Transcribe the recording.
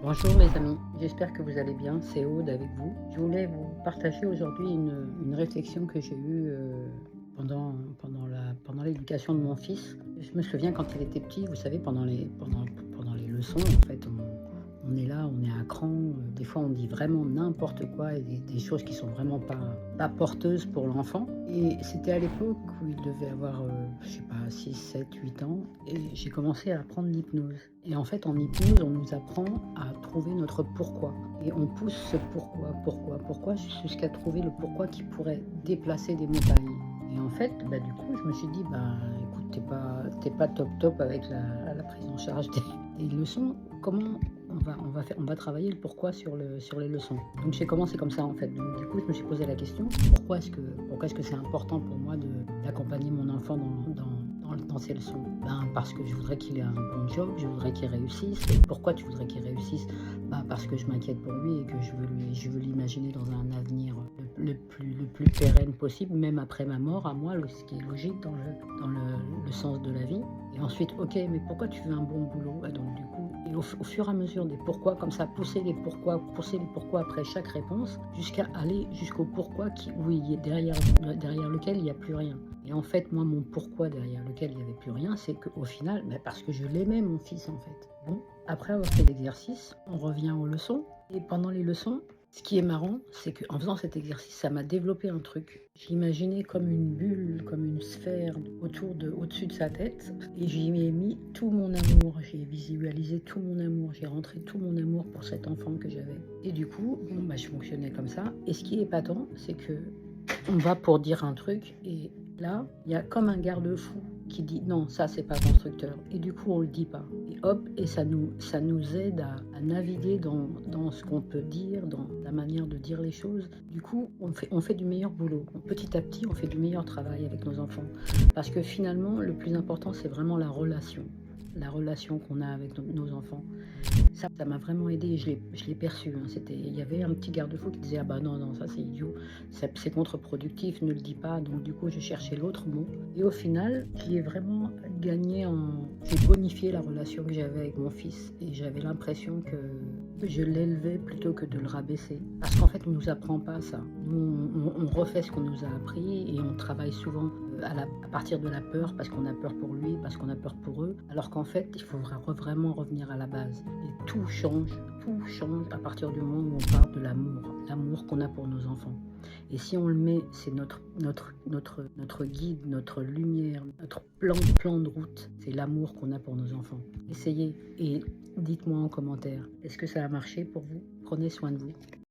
Bonjour les amis, j'espère que vous allez bien, c'est Aude avec vous. Je voulais vous partager aujourd'hui une réflexion que j'ai eue pendant l'éducation de mon fils. Je me souviens quand il était petit, vous savez, pendant les leçons, en fait, on est là, on est à cran, des fois on dit vraiment n'importe quoi et des choses qui sont vraiment pas porteuses pour l'enfant. Et c'était à l'époque où il devait avoir, je sais pas, 6, 7, 8 ans, et j'ai commencé à apprendre l'hypnose. Et en fait, en hypnose, on nous apprend à trouver notre pourquoi. Et on pousse ce pourquoi, jusqu'à trouver le pourquoi qui pourrait déplacer des montagnes. Et en fait, du coup, je me suis dit, écoute, t'es pas top avec la prise en charge des leçons. Comment on va travailler le pourquoi sur les leçons. Donc j'ai commencé comme ça en fait. Donc du coup, je me suis posé la question, pourquoi est-ce que c'est important pour moi d'accompagner mon enfant dans ses leçons? Parce que je voudrais qu'il ait un bon job, je voudrais qu'il réussisse. Et pourquoi tu voudrais qu'il réussisse? Parce que je m'inquiète pour lui et que je veux l'imaginer dans un avenir le plus pérenne possible, même après ma mort, à moi, ce qui est logique dans le sens de la vie. Et ensuite, ok, mais pourquoi tu veux un bon boulot? Et donc du coup, au fur et à mesure des pourquoi, comme ça, pousser les pourquoi après chaque réponse, jusqu'à aller jusqu'au pourquoi derrière lequel il n'y a plus rien. Et en fait, moi, mon pourquoi derrière lequel il n'y avait plus rien, c'est qu'au final, parce que je l'aimais, mon fils, en fait. Bon, après avoir fait l'exercice, on revient aux leçons. Et pendant les leçons, ce qui est marrant, c'est qu'en faisant cet exercice, ça m'a développé un truc. Je l'imaginais comme une bulle, comme une sphère au-dessus de sa tête. Et j'y ai mis tout mon amour. J'ai visualisé tout mon amour. J'ai rentré tout mon amour pour cet enfant que j'avais. Et du coup, je fonctionnais comme ça. Et ce qui est épatant, c'est que on va pour dire un truc et là, il y a comme un garde-fou qui dit non, ça c'est pas constructeur. Et du coup, on le dit pas. Et hop, et ça nous aide à naviguer dans ce qu'on peut dire, dans la manière de dire les choses. Du coup, on fait du meilleur boulot. Petit à petit, on fait du meilleur travail avec nos enfants. Parce que finalement, le plus important, c'est vraiment la relation qu'on a avec nos enfants. Ça m'a vraiment aidé, je l'ai perçu. Il y avait un petit garde-fou qui disait ah bah non, ça c'est idiot, c'est contre-productif, ne le dis pas. Donc du coup, je cherchais l'autre mot. Et au final, j'ai vraiment gagné j'ai bonifié la relation que j'avais avec mon fils. Et j'avais l'impression que je l'élevais plutôt que de le rabaisser. Parce qu'en fait, on nous apprend pas ça. Nous, on refait ce qu'on nous a appris et on travaille souvent à partir de la peur, parce qu'on a peur pour lui, parce qu'on a peur pour eux, alors qu'en fait, il faut vraiment revenir à la base. Et tout change à partir du moment où on parle de l'amour qu'on a pour nos enfants. Et si on le met, c'est notre guide, notre lumière, notre plan de route, c'est l'amour qu'on a pour nos enfants. Essayez et dites-moi en commentaire, est-ce que ça a marché pour vous? Prenez soin de vous.